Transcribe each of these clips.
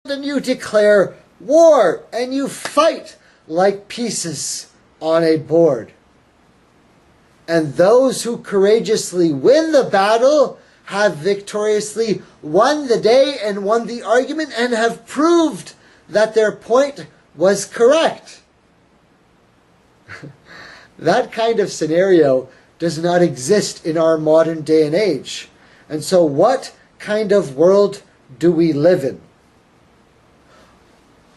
and you declare war and you fight like pieces on a board. And those who courageously win the battle have victoriously won the day and won the argument and have proved that their point was correct. That kind of scenario does not exist in our modern day and age. And so what kind of world do we live in?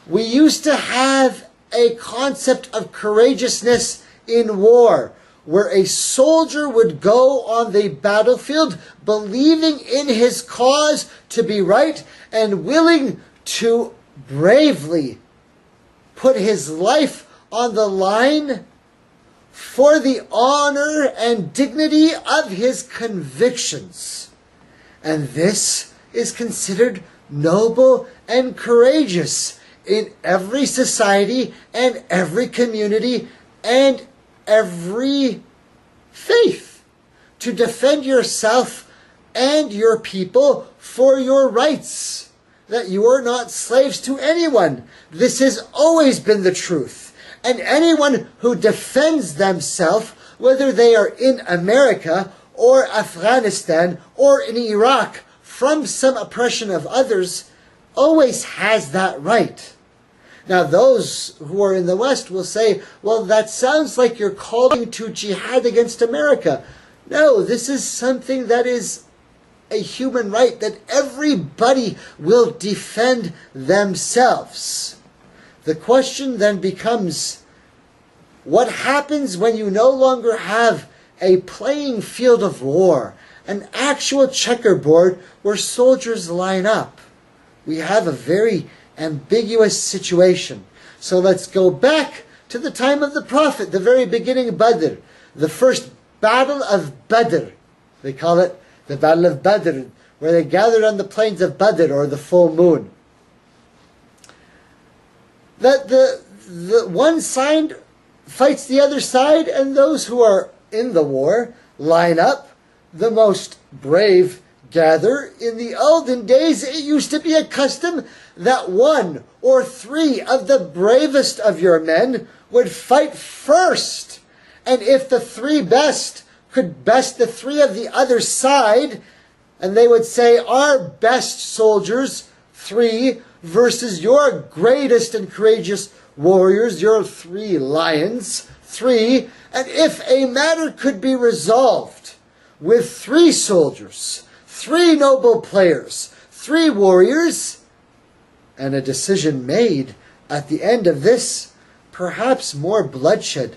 We used to have a concept of courageousness in war, where a soldier would go on the battlefield believing in his cause to be right and willing to bravely put his life on the line for the honor and dignity of his convictions. And this is considered noble and courageous in every society and every community and every faith, to defend yourself and your people for your rights, that you are not slaves to anyone. This has always been the truth. And anyone who defends themselves, whether they are in America or Afghanistan or in Iraq, from some oppression of others, always has that right. Now those who are in the West will say, well, that sounds like you're calling to jihad against America. No, this is something that is a human right, that everybody will defend themselves. The question then becomes, what happens when you no longer have a playing field of war, an actual checkerboard where soldiers line up? We have a very ambiguous situation. So let's go back to the time of the Prophet, the very beginning of Badr, the first battle of Badr. They call it the Battle of Badr, where they gathered on the plains of Badr, or the full moon. That the one side fights the other side, and those who are in the war line up. The most brave gather. In the olden days, it used to be a custom that 1 or 3 of the bravest of your men would fight first. And if the 3 best could best the 3 of the other side, and they would say, our best soldiers, 3, versus your greatest and courageous warriors, your 3 lions, 3. And if a matter could be resolved with 3 soldiers, 3 noble players, 3 warriors, and a decision made at the end of this, perhaps more bloodshed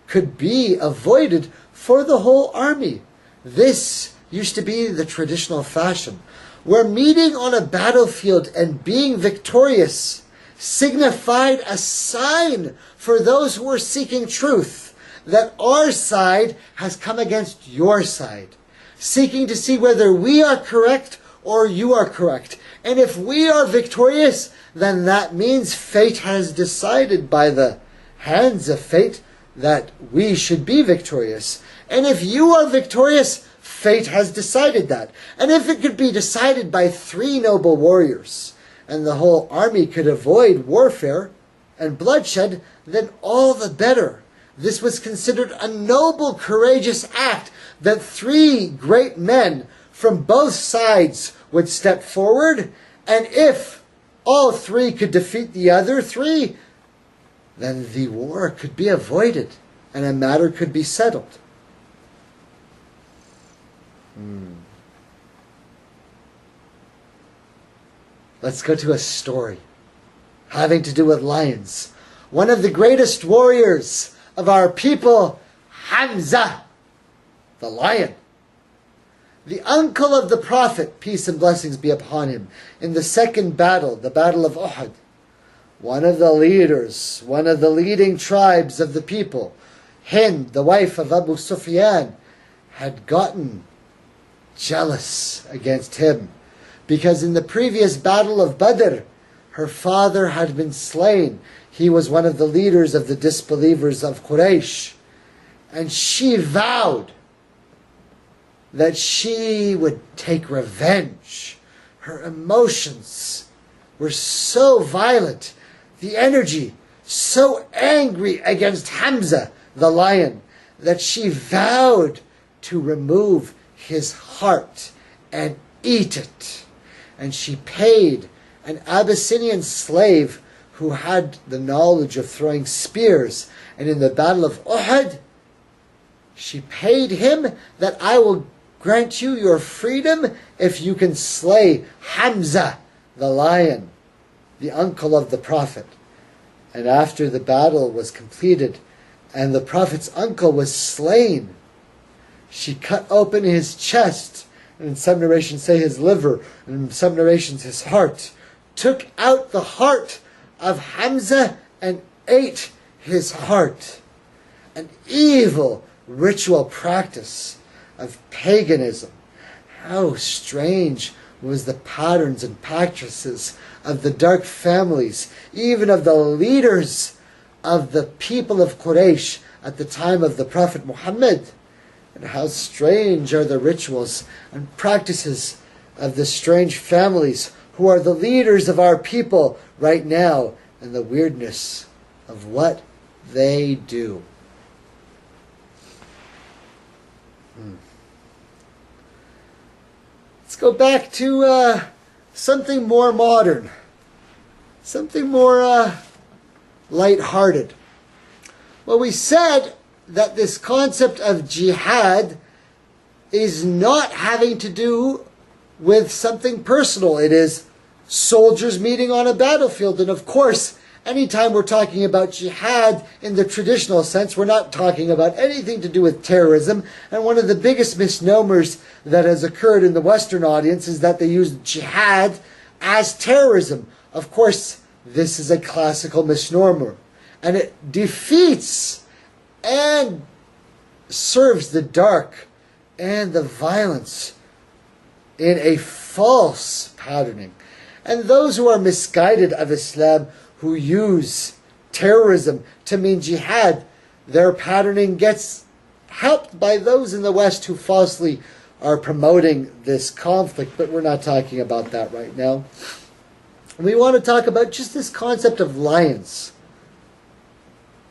could be avoided for the whole army. This used to be the traditional fashion, where meeting on a battlefield and being victorious signified a sign for those who were seeking truth, that our side has come against your side, seeking to see whether we are correct or you are correct. And if we are victorious, then that means fate has decided by the hands of fate that we should be victorious. And if you are victorious, fate has decided that. And if it could be decided by 3 noble warriors, and the whole army could avoid warfare and bloodshed, then all the better. This was considered a noble, courageous act, that 3 great men from both sides would step forward, and if all 3 could defeat the other 3, then the war could be avoided and a matter could be settled. Let's go to a story having to do with lions. One of the greatest warriors of our people, Hamza, the lion, the uncle of the Prophet, peace and blessings be upon him, in the second battle, the Battle of Uhud. One of the leaders, one of the leading tribes of the people, Hind, the wife of Abu Sufyan, had gotten jealous against him, because in the previous Battle of Badr, her father had been slain. He was one of the leaders of the disbelievers of Quraysh. And she vowed that she would take revenge. Her emotions were so violent, the energy so angry against Hamza, the lion, that she vowed to remove his heart and eat it. And she paid an Abyssinian slave who had the knowledge of throwing spears. And in the battle of Uhud, she paid him that I will grant you your freedom if you can slay Hamza, the lion, the uncle of the Prophet. And after the battle was completed and the Prophet's uncle was slain, she cut open his chest, and in some narrations say his liver, and in some narrations his heart, took out the heart of Hamza and ate his heart. An evil ritual practice of paganism. How strange was the patterns and practices of the dark families, even of the leaders of the people of Quraysh at the time of the Prophet Muhammad. And how strange are the rituals and practices of the strange families who are the leaders of our people right now, and the weirdness of what they do. Let's go back to something more modern, something more light-hearted. Well, we said that this concept of jihad is not having to do with something personal. It is soldiers meeting on a battlefield. And of course, anytime we're talking about jihad in the traditional sense, we're not talking about anything to do with terrorism. And one of the biggest misnomers that has occurred in the Western audience is that they use jihad as terrorism. Of course, this is a classical misnomer. And it defeats and serves the dark and the violence in a false patterning. And those who are misguided of Islam, who use terrorism to mean jihad, their patterning gets helped by those in the West who falsely are promoting this conflict. But we're not talking about that right now. We want to talk about just this concept of lions.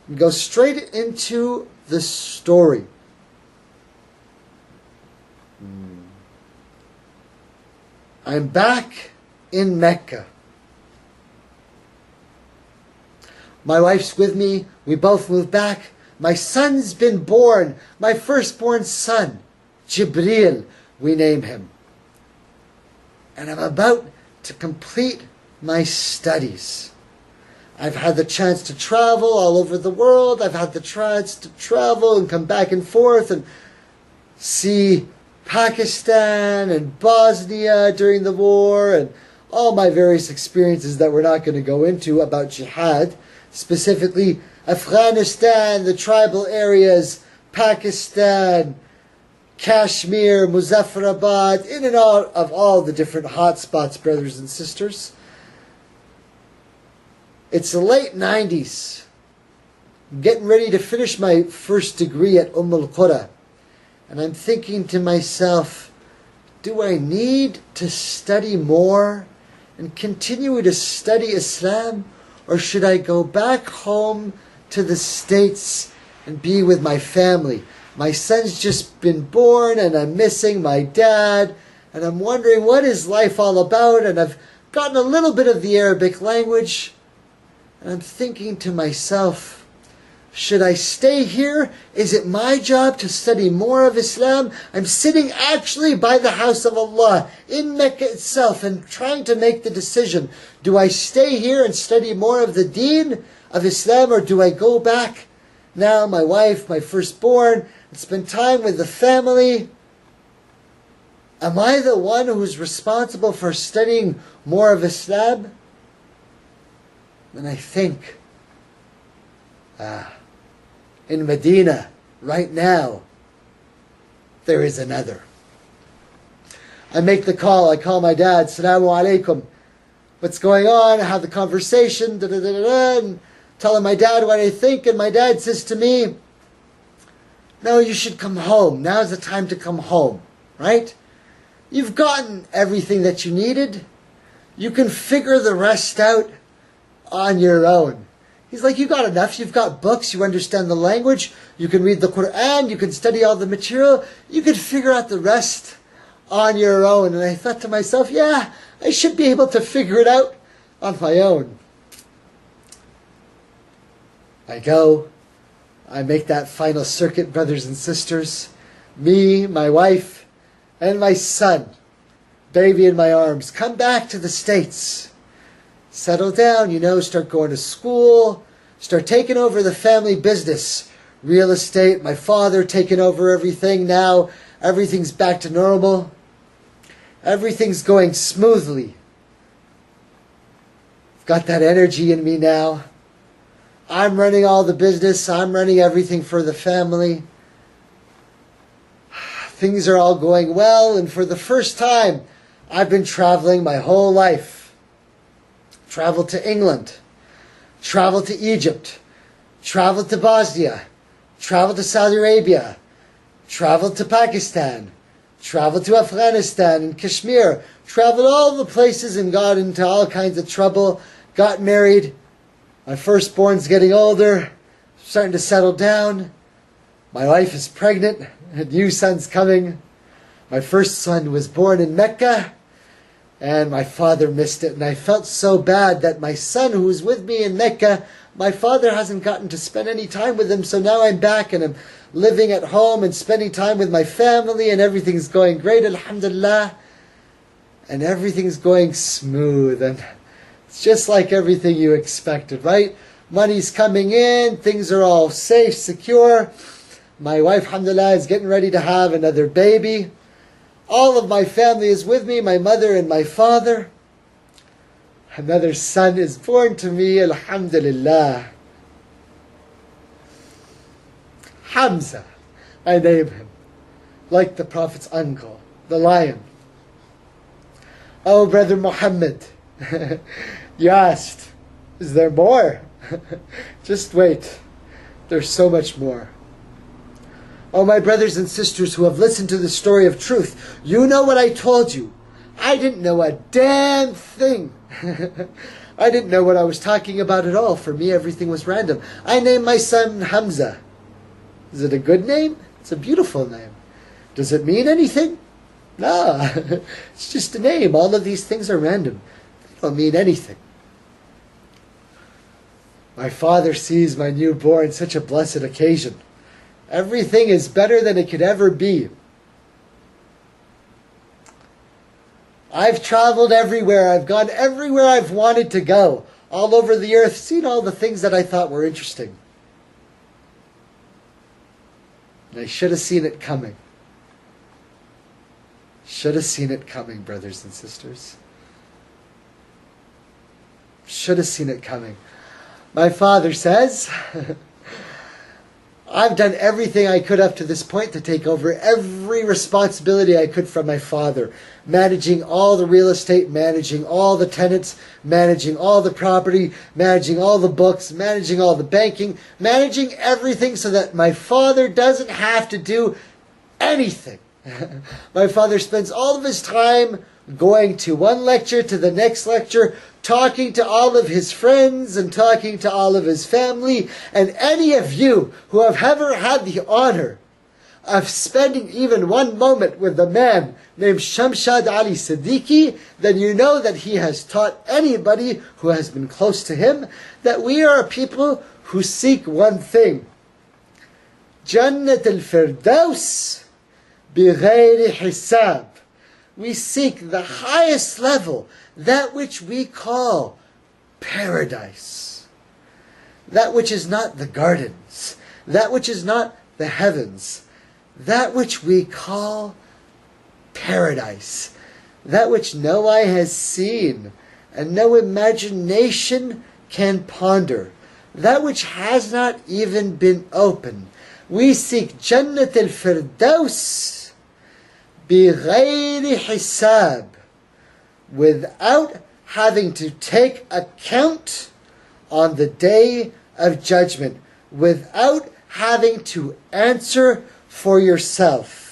We go straight into the story. I'm back in Mecca. My wife's with me. We both moved back. My son's been born. My firstborn son, Jibril, we name him. And I'm about to complete my studies. I've had the chance to travel all over the world. I've had the chance to travel and come back and forth and see Pakistan and Bosnia during the war and all my various experiences that we're not going to go into about jihad. Specifically, Afghanistan, the tribal areas, Pakistan, Kashmir, Muzaffarabad, in and out of all the different hotspots, brothers and sisters. It's the late 90s. I'm getting ready to finish my first degree at Al-Qura. And I'm thinking to myself, do I need to study more and continue to study Islam? Or should I go back home to the States and be with my family? My son's just been born and I'm missing my dad. And I'm wondering, what is life all about? And I've gotten a little bit of the Arabic language. And I'm thinking to myself, should I stay here? Is it my job to study more of Islam? I'm sitting actually by the house of Allah in Mecca itself and trying to make the decision. Do I stay here and study more of the deen of Islam, or do I go back now, my wife, my firstborn, and spend time with the family? Am I the one who's responsible for studying more of Islam? And I think, in Medina, right now, there is another. I make the call. I call my dad. Assalamu alaikum. What's going on? I have the conversation. And telling my dad what I think. And my dad says to me, no, you should come home. Now's the time to come home. Right? You've gotten everything that you needed. You can figure the rest out on your own. He's like, you got enough. You've got books. You understand the language. You can read the Quran. You can study all the material. You can figure out the rest on your own. And I thought to myself, yeah, I should be able to figure it out on my own. I go. I make that final circuit, brothers and sisters. Me, my wife, and my son, baby in my arms, come back to the States. Settle down, start going to school, start taking over the family business. Real estate, my father taking over everything now. Everything's back to normal. Everything's going smoothly. I've got that energy in me now. I'm running all the business. I'm running everything for the family. Things are all going well, and for the first time, I've been traveling my whole life. Traveled to England, traveled to Egypt, traveled to Bosnia, traveled to Saudi Arabia, traveled to Pakistan, traveled to Afghanistan and Kashmir, traveled all the places and got into all kinds of trouble, got married. My firstborn's getting older, starting to settle down. My wife is pregnant, a new son's coming. My first son was born in Mecca, and my father missed it. And I felt so bad that my son, who was with me in Mecca, my father hasn't gotten to spend any time with him. So now I'm back and I'm living at home and spending time with my family, and everything's going great, alhamdulillah. And everything's going smooth. And it's just like everything you expected, right? Money's coming in, things are all safe, secure. My wife, alhamdulillah, is getting ready to have another baby. All of my family is with me, my mother and my father. Another son is born to me, alhamdulillah. Hamza, I name him, like the Prophet's uncle, the lion. Oh, Brother Muhammad, you asked, is there more? Just wait, there's so much more. Oh, my brothers and sisters who have listened to the story of truth, you know what I told you. I didn't know a damn thing. I didn't know what I was talking about at all. For me, everything was random. I named my son Hamza. Is it a good name? It's a beautiful name. Does it mean anything? No, it's just a name. All of these things are random. They don't mean anything. My father sees my newborn such a blessed occasion. Everything is better than it could ever be. I've traveled everywhere. I've gone everywhere I've wanted to go. All over the earth, seen all the things that I thought were interesting. And I should have seen it coming. Should have seen it coming, brothers and sisters. Should have seen it coming. My father says, I've done everything I could up to this point to take over every responsibility I could from my father. Managing all the real estate, managing all the tenants, managing all the property, managing all the books, managing all the banking, managing everything so that my father doesn't have to do anything. My father spends all of his time going to one lecture to the next lecture, talking to all of his friends and talking to all of his family. And any of you who have ever had the honor of spending even one moment with a man named Shamshad Ali Siddiqui, then you know that he has taught anybody who has been close to him that we are a people who seek one thing. Jannat al-Firdaus bighayri hisab. We seek the highest level, that which we call paradise. That which is not the gardens, that which is not the heavens, that which we call paradise, that which no eye has seen and no imagination can ponder, that which has not even been opened. We seek Jannat al-Firdaus بِغَيْرِ حِسَابٍ, without having to take account on the day of judgment, without having to answer for yourself.